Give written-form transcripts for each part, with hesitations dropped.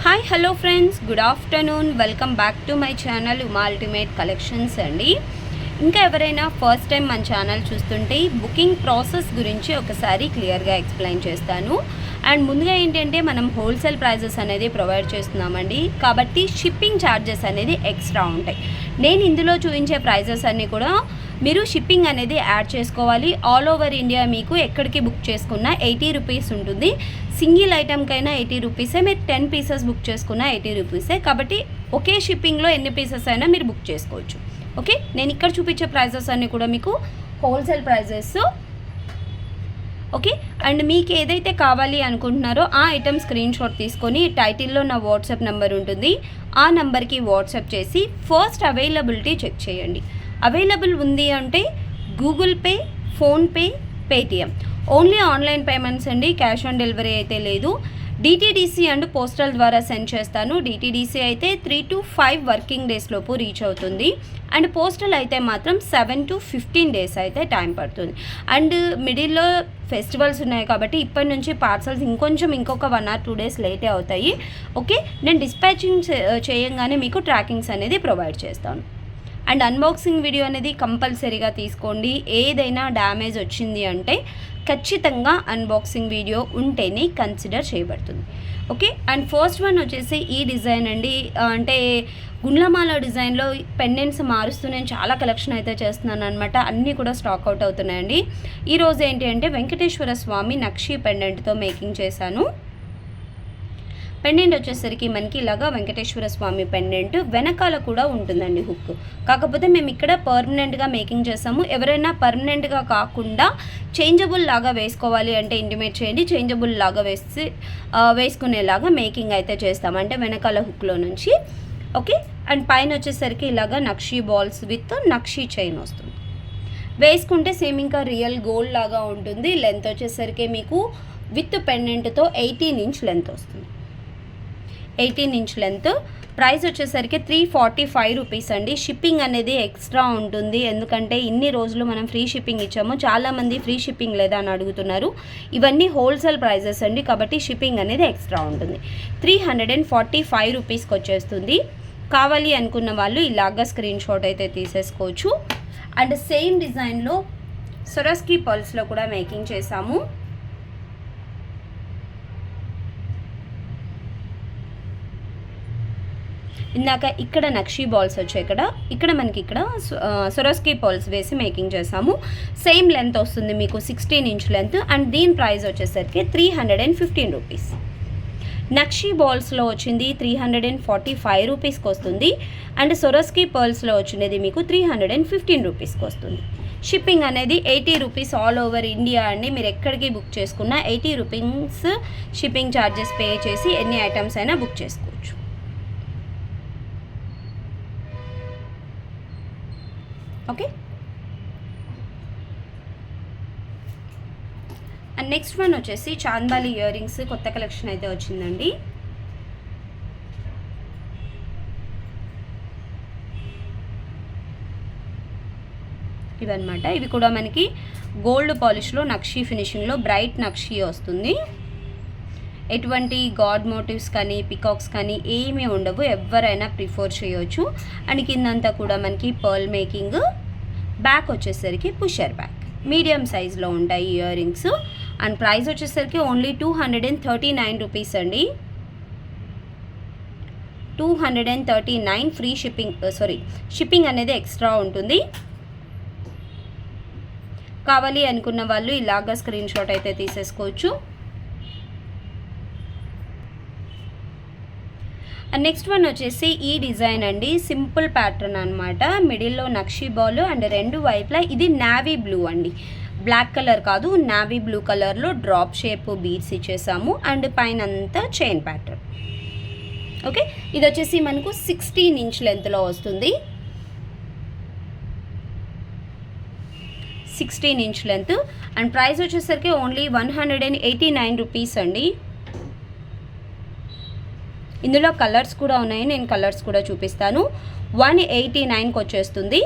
Hi hello friends, good afternoon. Welcome back to my channel Uma ultimate collections అండి. ఇంకా ఎవరైనా first time మన channel చూస్తుంటే బుకింగ్ ప్రాసెస్ గురించి ఒకసారి క్లియర్గా ఎక్స్ప్లెయిన్ చేస్తాను. అండ్ ముందుగా ఏంటంటే మనం హోల్సేల్ ప్రైజెస్ అనేది ప్రొవైడ్ చేస్తున్నామండి, కాబట్టి షిప్పింగ్ ఛార్జెస్ అనేది ఎక్స్ట్రా ఉంటాయి. నేను ఇందులో చూపించే ప్రైజెస్ అన్నీ కూడా మీరు షిప్పింగ్ అనేది యాడ్ చేసుకోవాలి. ఆల్ ఓవర్ ఇండియా మీకు ఎక్కడికి బుక్ చేసుకున్నా 80 రూపీస్ ఉంటుంది. సింగిల్ ఐటమ్కైనా 80 రూపీసే, మీరు 10 పీసెస్ బుక్ చేసుకున్నా 80 రూపీసే. కాబట్టి ఒకే షిప్పింగ్లో ఎన్ని పీసెస్ అయినా మీరు బుక్ చేసుకోవచ్చు. ఓకే, నేను ఇక్కడ చూపించే ప్రైజెస్ అన్నీ కూడా మీకు హోల్సేల్ ప్రైజెస్. ఓకే, అండ్ మీకు ఏదైతే కావాలి అనుకుంటున్నారో ఆ ఐటమ్ స్క్రీన్ షాట్ తీసుకొని టైటిల్లో నా వాట్సాప్ నెంబర్ ఉంటుంది, ఆ నెంబర్కి వాట్సాప్ చేసి ఫస్ట్ అవైలబిలిటీ చెక్ చేయండి. అవైలబుల్ ఉంది అంటే Google pay, PhonePe, Paytm only online payments అండి. క్యాష్ ఆన్ డెలివరీ అయితే లేదు. డిటీడీసీ అండ్ పోస్టల్ ద్వారా సెండ్ చేస్తాను. డిటీడీసీ అయితే 3 to 5 వర్కింగ్ డేస్ లోపు రీచ్ అవుతుంది. అండ్ పోస్టల్ అయితే మాత్రం 7 to 15 డేస్ అయితే టైం పడుతుంది. అండ్ మిడిల్లో ఫెస్టివల్స్ ఉన్నాయి కాబట్టి ఇప్పటి నుంచి పార్సల్స్ ఇంకొక 1 or 2 డేస్ లేటే అవుతాయి. ఓకే, నేను డిస్పాచింగ్ చేయంగానే మీకు ట్రాకింగ్స్ అనేది ప్రొవైడ్ చేస్తాను. అండ్ అన్బాక్సింగ్ వీడియో అనేది కంపల్సరీగా తీసుకోండి. ఏదైనా డ్యామేజ్ వచ్చింది అంటే ఖచ్చితంగా అన్బాక్సింగ్ వీడియో ఉంటేనే కన్సిడర్ చేయబడుతుంది. ఓకే, అండ్ ఫస్ట్ వన్ వచ్చేసి ఈ డిజైన్ అండి. అంటే గుండ్లమాల డిజైన్లో పెండెంట్స్ మారుస్తూ నేను చాలా కలెక్షన్ అయితే చేస్తున్నాను అనమాట. అన్నీ కూడా స్టాక్ అవుట్ అవుతున్నాయండి. ఈరోజు ఏంటి అంటే వెంకటేశ్వర స్వామి నక్షి పెండెంట్తో మేకింగ్ చేశాను. పెండెంట్ వచ్చేసరికి మనకి ఇలాగా వెంకటేశ్వర స్వామి పెండెంట్ వెనకాల కూడా ఉంటుందండి హుక్. కాకపోతే మేము ఇక్కడ పర్మనెంట్గా మేకింగ్ చేసాము. ఎవరైనా పర్మనెంట్గా కాకుండా చేంజబుల్ లాగా వేసుకోవాలి అంటే ఇంటిమేట్ చేయండి. చేంజబుల్ లాగా వేసుకునేలాగా మేకింగ్ అయితే చేస్తాము, అంటే వెనకాల హుక్లో నుంచి. ఓకే, అండ్ పైన వచ్చేసరికి ఇలాగా నక్షి బాల్స్ విత్ నక్షి చైన్ వస్తుంది. వేసుకుంటే సేమ్ ఇంకా రియల్ గోల్డ్ లాగా ఉంటుంది. లెంత్ వచ్చేసరికి మీకు విత్ పెండెంట్తో 18 ఇంచ్ లెంత్ వస్తుంది. 18 ఇంచ్ లెంత్. ప్రైస్ వచ్చేసరికి 345 రూపీస్ అండి. షిప్పింగ్ అనేది ఎక్స్ట్రా ఉంటుంది, ఎందుకంటే ఇన్ని రోజులు మనం ఫ్రీ షిప్పింగ్ ఇచ్చాము. చాలామంది ఫ్రీ షిప్పింగ్ లేదా అని అడుగుతున్నారు. ఇవన్నీ హోల్సేల్ ప్రైజెస్ అండి, కాబట్టి షిప్పింగ్ అనేది ఎక్స్ట్రా ఉంటుంది. 345 రూపీస్కి వచ్చేస్తుంది. కావాలి అనుకున్న వాళ్ళు ఇలాగా స్క్రీన్ షాట్ అయితే తీసేసుకోవచ్చు. అండ్ సేమ్ డిజైన్లో సొరస్కి పర్ల్స్లో కూడా మేకింగ్ చేసాము. ఇందాక ఇక్కడ నక్షి బాల్స్ వచ్చాయి, ఇక్కడ మనకి సొరస్కి బాల్స్ వేసి మేకింగ్ చేసాము. సేమ్ లెంత్ వస్తుంది మీకు 16 ఇంచ్ లెంత్. అండ్ దీని ప్రైస్ వచ్చేసరికి 315 రూపీస్. నక్షి బాల్స్లో వచ్చింది 345 రూపీస్కి వస్తుంది. అండ్ సొరస్కి పర్ల్స్లో వచ్చినది మీకు 315 రూపీస్కి వస్తుంది. షిప్పింగ్ అనేది 80 రూపీస్ ఆల్ ఓవర్ ఇండియా అండి. మీరు ఎక్కడికి బుక్ చేసుకున్నా 80 రూపీస్ షిప్పింగ్ ఛార్జెస్ పే చేసి ఎన్ని ఐటమ్స్ అయినా బుక్ చేసుకోవచ్చు. ఓకే, అండ్ నెక్స్ట్ వన్ వచ్చేసి చాందాలి ఇయర్ రింగ్స్ కొత్త కలెక్షన్ అయితే వచ్చిందండి. ఇవన్నమాట. ఇవి కూడా మనకి గోల్డ్ పాలిష్లో నక్షి ఫినిషింగ్లో బ్రైట్ నక్షి వస్తుంది. ఎటువంటి గాడ్ మోటివ్స్ కానీ పికాక్స్ కానీ ఏమీ ఉండవు, ఎవరైనా ప్రిఫర్ చేయవచ్చు. అండ్ కిందంతా కూడా మనకి పర్ల్ మేకింగ్. బ్యాక్ వచ్చేసరికి పుషర్ బ్యాక్, మీడియం సైజ్లో ఉంటాయి ఇయర్ రింగ్స్. అండ్ ప్రైస్ వచ్చేసరికి ఓన్లీ 239 రూపీస్ అండి. 239 ఫ్రీ షిప్పింగ్ అనేది ఎక్స్ట్రా ఉంటుంది. కావాలి అనుకున్న వాళ్ళు ఇలాగా స్క్రీన్ షాట్ అయితే తీసేసుకోవచ్చు. నెక్స్ట్ వన్ వచ్చేసి ఈ డిజైన్ అండి. సింపుల్ ప్యాటర్న్ అనమాట. మిడిల్లో నక్షి బాల్ అండ్ రెండు వైపులా ఇది నావీ బ్లూ అండి, బ్లాక్ కలర్ కాదు, నావీ బ్లూ కలర్లో డ్రాప్ షేప్ బీడ్స్ ఇచ్చేసాము. అండ్ పైన అంతా చైన్ ప్యాటర్న్. ఓకే, ఇది వచ్చేసి మనకు 16 ఇంచ్ లెంత్లో వస్తుంది. 16 ఇంచ్ లెంత్. అండ్ ప్రైస్ వచ్చేసరికి ఓన్లీ 189 రూపీస్ అండి. ఇందులో కలర్స్ కూడా ఉన్నాయి, నేను కలర్స్ కూడా చూపిస్తాను. 189కి వచ్చేస్తుంది.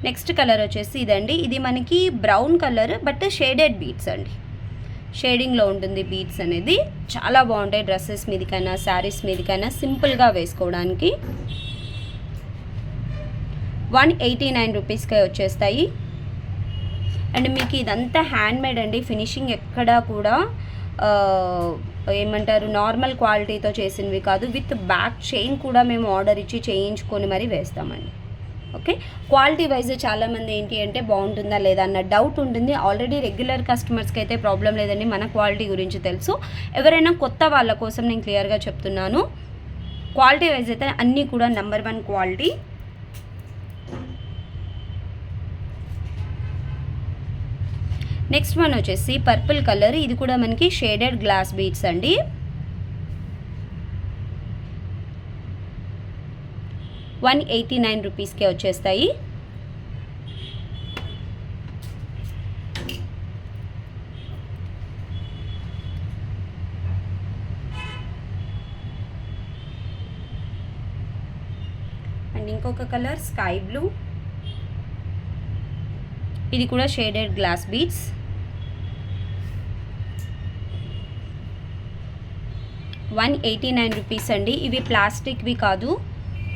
నెక్స్ట్ కలర్ వచ్చేసి ఇదండి. ఇది మనకి brown colour but shaded beads అండి, షేడింగ్లో ఉంటుంది బీడ్స్ అనేది. చాలా బాగుంటాయి డ్రెస్సెస్ మీదకైనా శారీస్ మీదకైనా సింపుల్గా వేసుకోవడానికి. 189 రూపీస్కే వచ్చేస్తాయి. అండ్ మీకు ఇదంతా హ్యాండ్మేడ్ అండి, ఫినిషింగ్ ఎక్కడా కూడా ఏమంటారు నార్మల్ క్వాలిటీతో చేసినవి కాదు. విత్ బ్యాక్ చైన్ కూడా మేము ఆర్డర్ ఇచ్చి చేయించుకొని మరీ వేస్తామండి. ఓకే, క్వాలిటీ వైజ్ చాలామంది ఏంటి అంటే బాగుంటుందా లేదా అన్న డౌట్ ఉంటుంది. ఆల్రెడీ రెగ్యులర్ కస్టమర్స్కి అయితే ప్రాబ్లం లేదండి, మన క్వాలిటీ గురించి తెలుసు. ఎవరైనా కొత్త వాళ్ళ కోసం నేను క్లియర్గా చెప్తున్నాను. క్వాలిటీ వైజ్ అయితే అన్నీ కూడా నెంబర్ 1 క్వాలిటీ. నెక్స్ట్ వన్ వచ్చేసి పర్పుల్ కలర్. ఇది కూడా మనకి షేడెడ్ గ్లాస్ బీడ్స్ అండి. $189 రూపీస్కే వచ్చేస్తాయి. అండ్ ఇంకొక కలర్ స్కై బ్లూ. ఇది కూడా షేడెడ్ గ్లాస్ బీడ్స్. $189 రూపీస్ అండి. ఇవి ప్లాస్టిక్వి కాదు,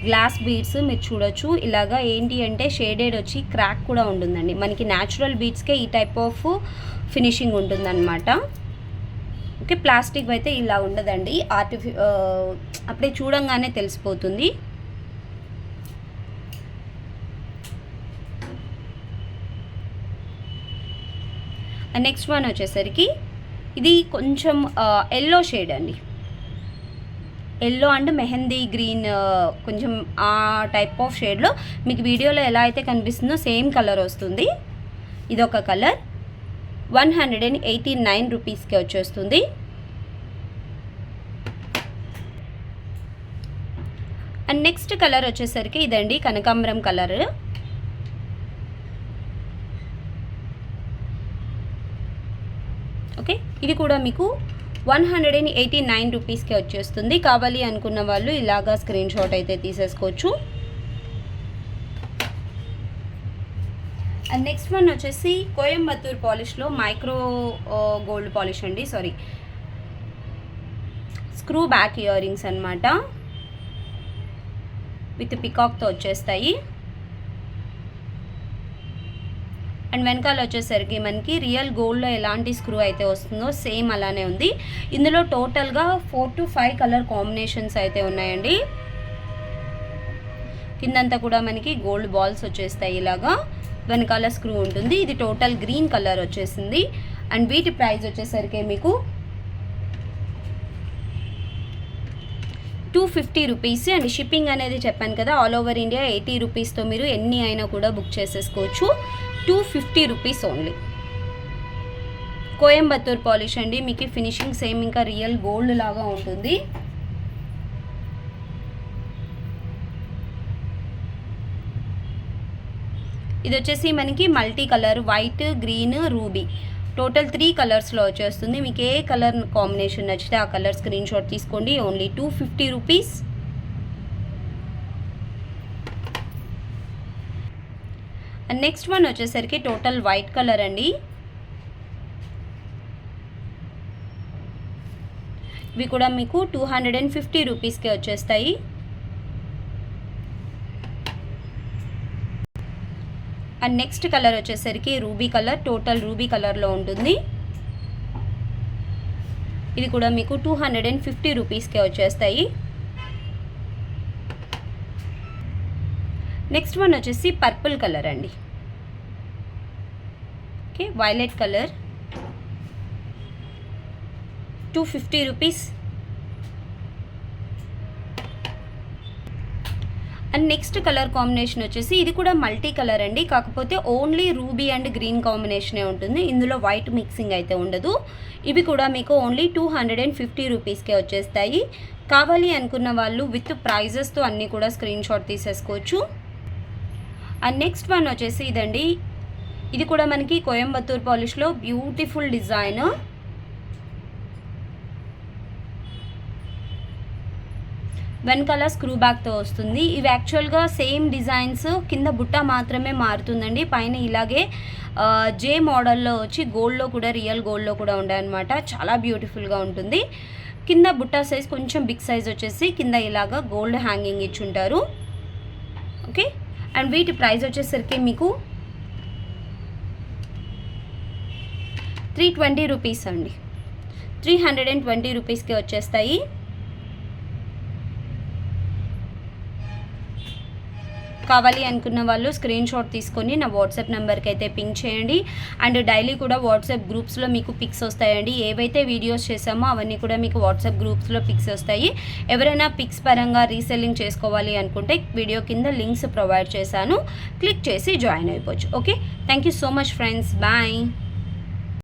గ్లాస్ బీడ్స్. మీరు చూడొచ్చు ఇలాగా ఏంటి అంటే షేడెడ్ వచ్చి క్రాక్ కూడా ఉంటుందండి. మనకి న్యాచురల్ బీడ్స్కే ఈ టైప్ ఆఫ్ ఫినిషింగ్ ఉంటుందన్నమాట. ఓకే, ప్లాస్టిక్ అయితే ఇలా ఉండదండి, అప్పుడే చూడంగానే తెలిసిపోతుంది. నెక్స్ట్ వన్ వచ్చేసరికి ఇది కొంచెం ఎల్లో షేడ్ అండి, ఎల్లో అండ్ మెహందీ గ్రీన్, కొంచెం ఆ టైప్ ఆఫ్ షేడ్లో మీకు వీడియోలో ఎలా అయితే కనిపిస్తుందో సేమ్ కలర్ వస్తుంది. ఇదొక కలర్. 189 రూపీస్కి వచ్చేస్తుంది. అండ్ నెక్స్ట్ కలర్ వచ్చేసరికి ఇదండి, కనకాంబరం కలర్. ఓకే, ఇది కూడా మీకు 189 రూపీస్కే వచ్చేస్తుంది. కావాలి అనుకున్న వాళ్ళు ఇలాగా స్క్రీన్ షాట్ అయితే తీసేసుకోవచ్చు. అండ్ నెక్స్ట్ వన్ వచ్చేసి కోయంబత్తూర్ పాలిష్లో మైక్రో గోల్డ్ పాలిష్ అండి, sorry screw back ear rings అనమాట. విత్ పికాక్తో వచ్చేస్తాయి. అండ్ వెనకాల వచ్చేసరికి మనకి రియల్ గోల్డ్లో ఎలాంటి స్క్రూ అయితే వస్తుందో సేమ్ అలానే ఉంది. ఇందులో టోటల్గా 4 to 5 కలర్ కాంబినేషన్స్ అయితే ఉన్నాయండి. కిందంతా కూడా మనకి గోల్డ్ బాల్స్ వచ్చేస్తాయి. ఇలాగా వెనకాల స్క్రూ ఉంటుంది. ఇది టోటల్ గ్రీన్ కలర్ వచ్చేసింది. అండ్ వీటి ప్రైస్ వచ్చేసరికి మీకు 250 రూపీస్. అండ్ షిప్పింగ్ అనేది చెప్పాను కదా, ఆల్ ఓవర్ ఇండియా 80 రూపీస్తో మీరు ఎన్ని అయినా కూడా బుక్ చేసేసుకోవచ్చు. 250 రూపీస్ ఓన్లీ. కోయంబత్తూర్ పాలిష్ అండి, మీకు ఫినిషింగ్ సేమ్ ఇంకా రియల్ గోల్డ్ లాగా ఉంటుంది. ఇది వచ్చేసి మనకి multi colour, white, green, ruby, total 3 కలర్స్లో వచ్చేస్తుంది. మీకు ఏ కలర్ కాంబినేషన్ నచ్చితే ఆ కలర్ స్క్రీన్ షాట్ తీసుకోండి. Only 250 rupees. And next one వచ్చేసరికి టోటల్ వైట్ కలర్ అండి. ఇవి కూడా మీకు 250 రూపీస్కే వచ్చేస్తాయి. అండ్ నెక్స్ట్ కలర్ వచ్చేసరికి రూబీ కలర్, టోటల్ రూబీ కలర్లో ఉంటుంది. ఇది కూడా మీకు 250 రూపీస్కే వచ్చేస్తాయి. నెక్స్ట్ వన్ వచ్చేసి పర్పుల్ కలర్ అండి. Okay, violet colour, 250 rupees. And next colour combination వచ్చేసి ఇది కూడా మల్టీ కలర్ అండి, కాకపోతే ఓన్లీ రూబీ అండ్ గ్రీన్ కాంబినేషనే ఉంటుంది. ఇందులో వైట్ మిక్సింగ్ అయితే ఉండదు. ఇవి కూడా మీకు ఓన్లీ 250 రూపీస్కే వచ్చేస్తాయి. కావాలి అనుకున్న వాళ్ళు విత్ ప్రైజెస్తో అన్నీ కూడా స్క్రీన్ షాట్ తీసేసుకోవచ్చు. అండ్ నెక్స్ట్ వన్ వచ్చేసి ఇదండి. ఇది కూడా మనకి కోయంబత్తూర్ పాలిష్లో బ్యూటిఫుల్ డిజైన్. వెనకాల స్క్రూ బ్యాక్తో వస్తుంది. ఇవి యాక్చువల్గా సేమ్ డిజైన్స్, కింద బుట్ట మాత్రమే మారుతుందండి. పైన ఇలాగే జే మోడల్లో వచ్చి గోల్డ్లో కూడా, రియల్ గోల్డ్లో కూడా ఉన్నాయన్నమాట. చాలా బ్యూటిఫుల్గా ఉంటుంది. కింద బుట్ట సైజ్ కొంచెం బిగ్ సైజ్ వచ్చేసి కింద ఇలాగా గోల్డ్ హ్యాంగింగ్ ఇచ్చుంటారు. ఓకే, అండ్ వీటి ప్రైస్ వచ్చేసరికి మీకు 320 రూపీస్ అండి. 320 రూపీస్కి వచ్చేస్తాయి. కావాలి అనుకున్న వాళ్ళు స్క్రీన్ షాట్ తీసుకొని నా వాట్సాప్ నెంబర్కి అయితే పింక్ చేయండి. అండ్ డైలీ కూడా వాట్సాప్ గ్రూప్స్లో మీకు పిక్స్ వస్తాయండి. ఏవైతే వీడియోస్ చేసామో అవన్నీ కూడా మీకు వాట్సాప్ గ్రూప్స్లో పిక్స్ వస్తాయి. ఎవరైనా పిక్స్ పరంగా రీసెల్లింగ్ చేసుకోవాలి అనుకుంటే వీడియో కింద లింక్స్ ప్రొవైడ్ చేశాను, క్లిక్ చేసి జాయిన్ అయిపోవచ్చు. Okay, thank you so much friends, bye.